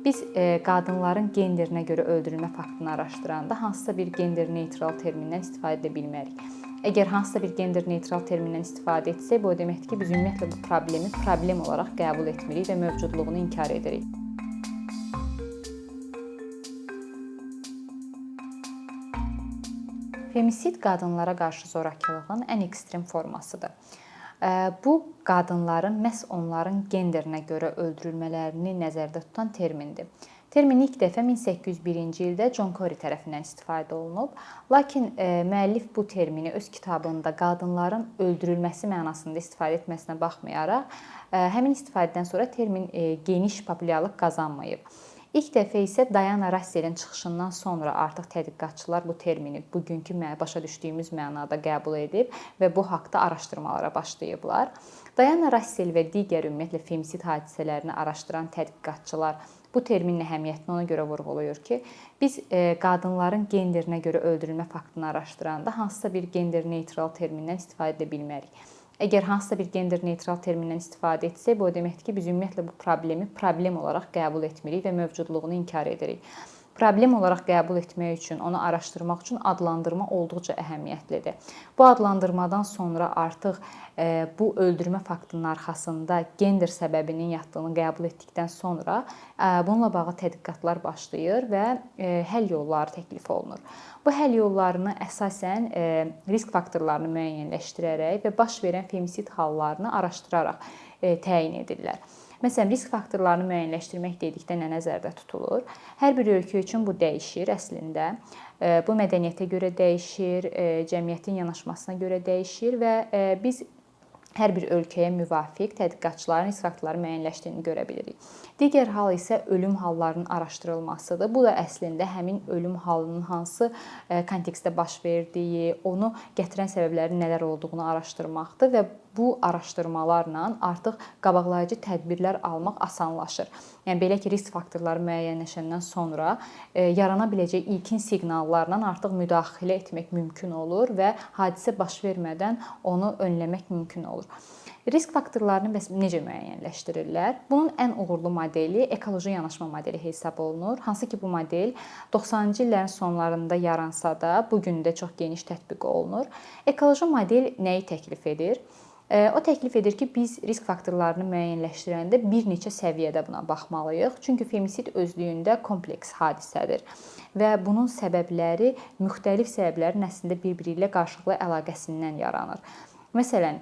Biz qadınların genderinə görə öldürülmə faktını araşdıranda hansısa bir gender neytral termindən istifadə edə bilmərik. Əgər hansısa bir gender neytral termindən istifadə etsək, bu o deməkdir ki, biz ümumiyyətlə bu problemi problem olaraq qəbul etmirik və mövcudluğunu inkar edirik. Femisid qadınlara qarşı zorakılığın ən ekstrem formasıdır. Bu qadınların məhz onların genderinə görə öldürülmələrini nəzərdə tutan termindir. Termin ilk dəfə 1801-ci ildə John Corey tərəfindən istifadə olunub. Lakin müəllif bu termini öz kitabında qadınların öldürülməsi mənasında istifadə etməsinə baxmayaraq, həmin istifadədən sonra termin geniş populyarlıq qazanmayıb. İlk dəfə isə Diana Russellin çıxışından sonra artıq tədqiqatçılar bu termini bugünkü başa düşdüyümüz mənada qəbul edib və bu haqqda araşdırmalara başlayıblar. Diana Russell və digər ümumiyyətlə femisid hadisələrini araşdıran tədqiqatçılar bu terminin əhəmiyyətini ona görə vurğulayır ki, biz qadınların genderinə görə öldürülmə faktını araşdıranda hansısa bir gender neytral termindən istifadə edə bilmərik. Əgər hansısa bir gender neytral termindən istifadə etsək, bu o deməkdir ki, biz ümumiyyətlə bu problemi problem olaraq qəbul etmirik və mövcudluğunu inkar edirik. Problem olaraq qəbul etmək üçün, onu araşdırmaq üçün adlandırma olduqca əhəmiyyətlidir. Bu adlandırmadan sonra artıq bu öldürmə faktının arxasında gender səbəbinin yatdığını qəbul etdikdən sonra bununla bağlı tədqiqatlar başlayır və həll yolları təklif olunur. Bu həll yollarını əsasən risk faktorlarını müəyyənləşdirərək və baş verən femisid hallarını araşdıraraq təyin edirlər. Məsələn, risk faktorlarını müəyyənləşdirmək dedikdə nə nəzərdə tutulur? Hər bir ölkə üçün bu dəyişir əslində. Bu mədəniyyətə görə dəyişir, cəmiyyətin yanaşmasına görə dəyişir və biz hər bir ölkəyə müvafiq tədqiqatçıların risk faktorları müəyyənləşdiyini görə bilirik. Digər hal isə ölüm hallarının araşdırılmasıdır. Bu da əslində həmin ölüm halının hansı kontekstdə baş verdiyi, onu gətirən səbəblərin nələr olduğunu araşdırmaqdır və bu araşdırmalarla artıq qabaqlayıcı tədbirlər almaq asanlaşır. Yəni belə ki, risk faktorları müəyyənləşəndən sonra yarana biləcək ilkin siqnallarla artıq müdaxilə etmək mümkün olur və hadisə baş vermədən onu önləmək mümkün olur. Risk faktorlarını necə müəyyənləşdirirlər? Bunun ən uğurlu modeli ekoloji yanaşma modeli hesab olunur. Hansı ki, bu model 90-cı illərin sonlarında yaransa da, bu gün də çox geniş tətbiq olunur. Ekoloji model nəyi təklif edir? O təklif edir ki, biz risk faktorlarını müəyyənləşdirəndə bir neçə səviyyədə buna baxmalıyıq. Çünki femisid özlüyündə kompleks hadisədir və bunun səbəbləri müxtəlif səbəblərin əslində bir-biri ilə qarşılıqlı əlaqəsindən yaranır. Məsələn,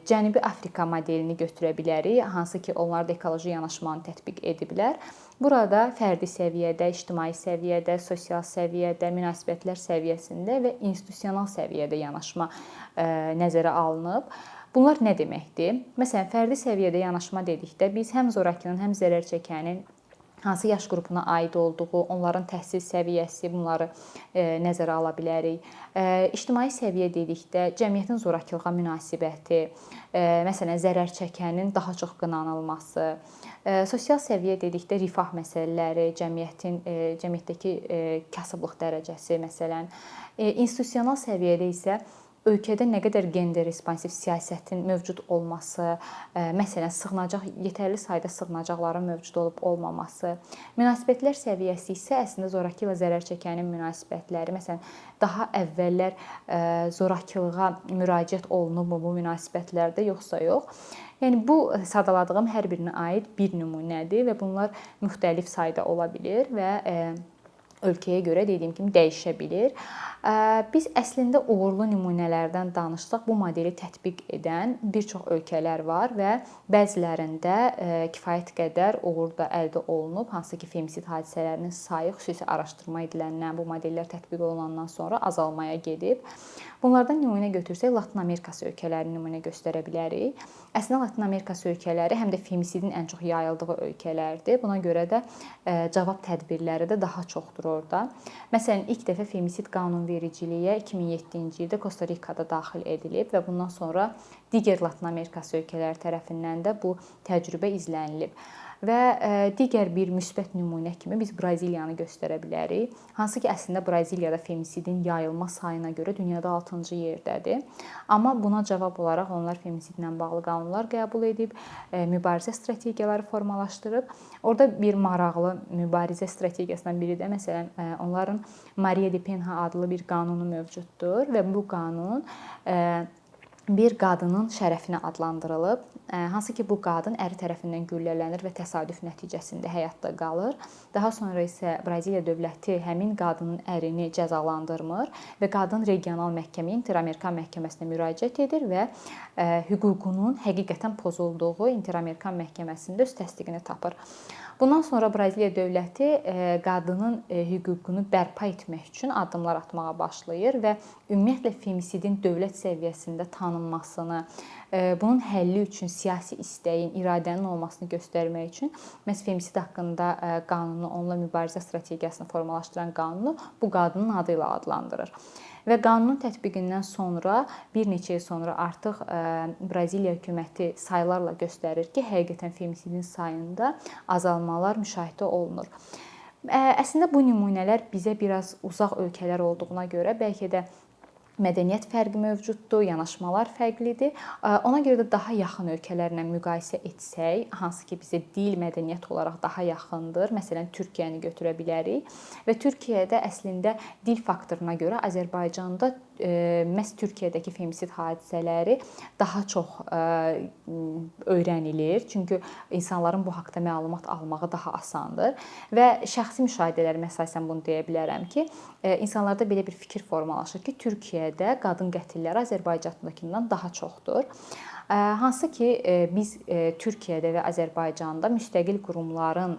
Cənubi Afrika modelini götürə bilərik, hansı ki, onlar da ekoloji yanaşmanı tətbiq ediblər. Burada fərdi səviyyədə, ictimai səviyyədə, sosial səviyyədə, münasibətlər səviyyəsində və institusional səviyyədə yanaşma nəzərə alınıb. Bunlar nə deməkdir? Məsələn, fərdi səviyyədə yanaşma dedikdə biz həm zorakının, həm zərər çəkənin hansı yaş qrupuna aid olduğu, onların təhsil səviyyəsi, bunları nəzərə ala bilərik. İctimai səviyyə dedikdə cəmiyyətin zorakılığa münasibəti, məsələn, zərər çəkənin daha çox qınanılması, sosial səviyyə dedikdə rifah məsələləri, cəmiyyətdəki kasıblıq dərəcəsi, məsələn, institusional səviyyədə isə ölkədə nə qədər gender responsiv siyasətin mövcud olması, məsələn, yetərli sayda sığınacaqların mövcud olub olmaması, münasibətlər səviyyəsi isə əslində zorakı ilə zərər çəkənin münasibətləri, məsələn, daha əvvəllər zorakılığa müraciət olunubmu bu münasibətlərdə yoxsa yox. Yəni bu sadaladığım hər birinə aid bir nümunədir və bunlar müxtəlif sayda ola bilir və ölkəyə görə dediyim kimi dəyişə bilir. Biz əslində uğurlu nümunələrdən danışsaq, bu modeli tətbiq edən bir çox ölkələr var və bəzilərində kifayət qədər uğur da əldə olunub, hansı ki, femisid hadisələrinin sayı xüsusi araşdırma ediləndən, bu modellər tətbiq olunandan sonra azalmaya gedib. Bunlardan nümunə götürsək, Latin Amerikası ölkələrini nümunə göstərə bilərik. Əslində Latin Amerikası ölkələri həm də femisidin ən çox yayıldığı ölkələrdir. Buna görə də cavab tədbirləri də daha çoxdur orada. Məsələn, ilk dəfə femisid qanunvericiliyə 2007-ci ildə Kosta-Rikada daxil edilib və bundan sonra digər Latin Amerikası ölkələri tərəfindən də bu təcrübə izlənilib. Və digər bir müsbət nümunə kimi biz Braziliyanı göstərə bilərik. Hansı ki, əslində Braziliyada femisidin yayılma sayına görə dünyada 6-cı yerdədir. Amma buna cavab olaraq onlar femisidlə bağlı qanunlar qəbul edib, mübarizə strategiyaları formalaşdırıb. Orada bir maraqlı mübarizə strategiyasından biri də məsələn onların Maria de Penha adlı bir qanunu mövcuddur və bu qanun bir qadının şərəfinə adlandırılıb. Hansı ki, bu qadın əri tərəfindən güllələnir və təsadüf nəticəsində həyatda qalır. Daha sonra isə Braziliya dövləti həmin qadının ərini cəzalandırmır və qadın regional məhkəməyə, İnter-Amerikan məhkəməsinə müraciət edir və hüququnun həqiqətən pozulduğu İnter-Amerikan məhkəməsində öz təsdiqini tapır. Bundan sonra Braziliya dövləti qadının hüququnu bərpa etmək üçün addımlar atmağa başlayır və ümumiyyətlə femisidin dövlət səviyyəsində tanınmasını, bunun həlli üçün siyasi istəyin, iradənin olmasını göstərmək üçün məhz femisid haqqında qanunu, onunla mübarizə strategiyasını formalaşdıran qanunu bu qadının adı ilə adlandırır. Və qanunun tətbiqindən sonra bir neçə il sonra artıq Braziliya hökuməti saylarla göstərir ki, həqiqətən femisidin sayında azalmalar müşahidə olunur. Əslində bu nümunələr bizə biraz uzaq ölkələr olduğuna görə bəlkə də mədəniyyət fərqi mövcuddur, yanaşmalar fərqlidir. Ona görə də daha yaxın ölkələrlə müqayisə etsək, hansı ki bizə dil, mədəniyyət olaraq daha yaxındır. Məsələn, Türkiyəni götürə bilərik və Türkiyədə əslində dil faktoruna görə Azərbaycanda məhz Türkiyədəki femisid hadisələri daha çox öyrənilir. Çünki insanların bu haqqda məlumat almağı daha asandır və şəxsi müşahidələrimə əsasən bunu deyə bilərəm ki, insanlarda belə bir fikir formalaşır ki, Türkiyədə qadın qətilləri Azərbaycandakından daha çoxdur. Hansı ki biz Türkiyədə və Azərbaycanda müstəqil qurumların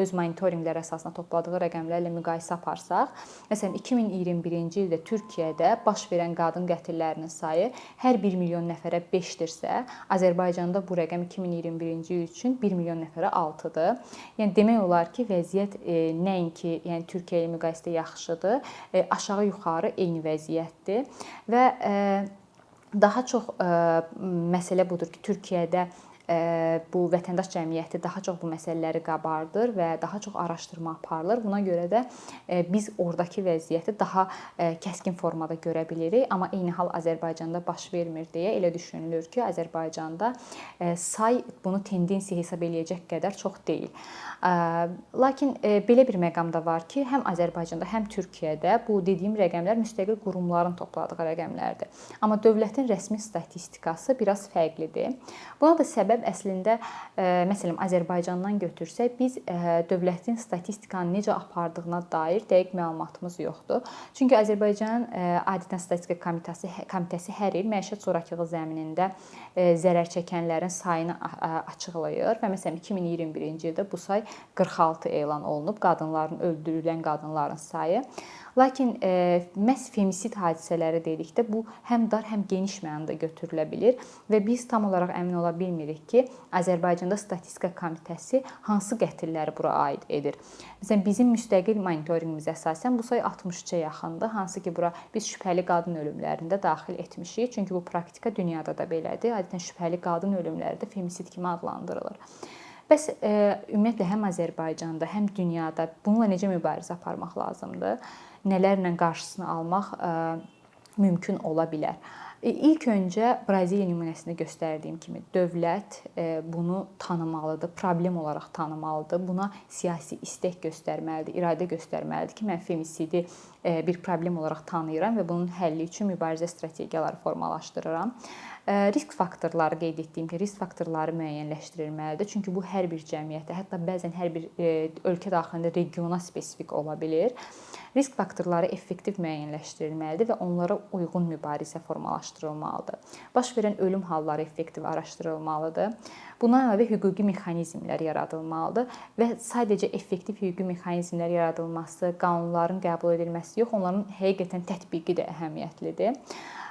öz monitorinqlər əsasına topladığı rəqəmlərlə müqayisə aparsaq, məsələn 2021-ci ildə Türkiyədə baş verən qadın qətillərinin sayı hər 1 milyon nəfərə 5-dirsə, Azərbaycanda bu rəqəm 2021-ci il üçün 1 milyon nəfərə 6-dır. Yəni demək olar ki, vəziyyət nəinki yəni Türkiyə ilə müqayisədə yaxşıdır, aşağı-yuxarı eyni vəziyyətdir və daha çox məsələ budur ki, Türkiyədə bu vətəndaş cəmiyyəti daha çox bu məsələləri qabardır və daha çox araşdırma aparılır. Buna görə də biz oradakı vəziyyəti daha kəskin formada görə bilirik, amma eyni hal Azərbaycanda baş vermir deyə elə düşünülür ki, Azərbaycanda say bunu tendensiya hesab eləyəcək qədər çox deyil. Lakin belə bir məqam da var ki, həm Azərbaycanda, həm Türkiyədə bu dediyim rəqəmlər müstəqil qurumların topladığı rəqəmlərdir. Amma dövlətin rəsmi statistikası biraz fərqlidir. Buna da səbəb əslində məsələn Azərbaycandan götürsək, biz dövlətin statistikanı necə apardığına dair dəqiq məlumatımız yoxdur. Çünki Azərbaycanın Adətən Statistika Komitəsi hər il məişət zorakılığı zəminində zərər çəkənlərin sayını açıqlayır və məsələn 2021-ci ildə bu say 46 elan olunub, öldürülən qadınların sayı. Lakin məhz femisid hadisələri dedikdə bu həm dar, həm geniş mənada götürülə bilir və biz tam olaraq əmin ola bilmirik ki, Azərbaycanda Statistika Komitəsi hansı qətilləri bura aid edir. Məsələn, bizim müstəqil monitorinqimizə əsasən bu say 60-a yaxındır, hansı ki, bura biz şübhəli qadın ölümlərini də daxil etmişik. Çünki bu praktika dünyada da belədir. Adətən şübhəli qadın ölümləri də femisid kimi adlandırılır. Bəs ümumiyyətlə həm Azərbaycanda, həm dünyada bununla necə mübarizə aparmaq lazımdır? Nələrlə qarşısını almaq mümkün ola bilər? İlk öncə Braziliya nümunəsində göstərdiyim kimi dövlət bunu tanımalıdır, problem olaraq tanımalıdır. Buna siyasi istək göstərməlidir, iradə göstərməlidir ki, mən femisidi bir problem olaraq tanıyıram və bunun həlli üçün mübarizə strategiyaları formalaşdırıram. Risk faktorları qeyd etdiyim ki, risk faktorları müəyyənləşdirilməlidir. Çünki bu hər bir cəmiyyətdə, hətta bəzən hər bir ölkə daxilində regiona spesifik ola bilir. Risk faktorları effektiv müəyyənləşdirilməlidir və onlara uyğun mübarizə formalaşdırılmalıdır. Baş verən ölüm halları effektiv araşdırılmalıdır. Buna əlavə hüquqi mexanizmlər yaradılmalıdır və sadəcə effektiv hüquqi mexanizmlər yaradılması, qanunların qəbul edilməsi yox, onların həqiqətən tətbiqi də əhəmiyyətlidir.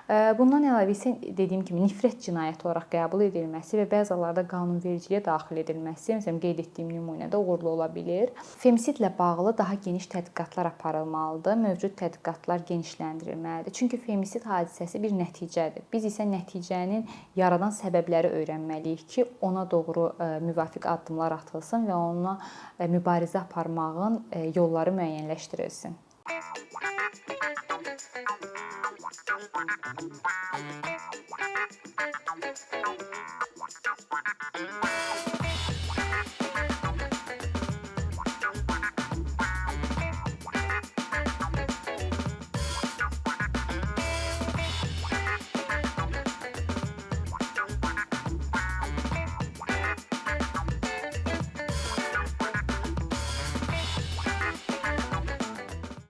Bundan əlavə isə dediyim kimi nifrət cinayəti olaraq qəbul edilməsi və bəzi hallarda qanunvericiliyə daxil edilməsi, məsələn qeyd etdiyim nümunədə uğurlu ola bilər. Femisidlə bağlı daha geniş tədqiqatlar aparılmalıdır. Mövcud tədqiqatlar genişləndirilməlidir. Çünki femisid hadisəsi bir nəticədir. Biz isə nəticənin yaradan səbəbləri öyrənməliyik ki, ona doğru müvafiq addımlar atılsın və ona mübarizə aparmağın yolları müəyyənləşdirilsin.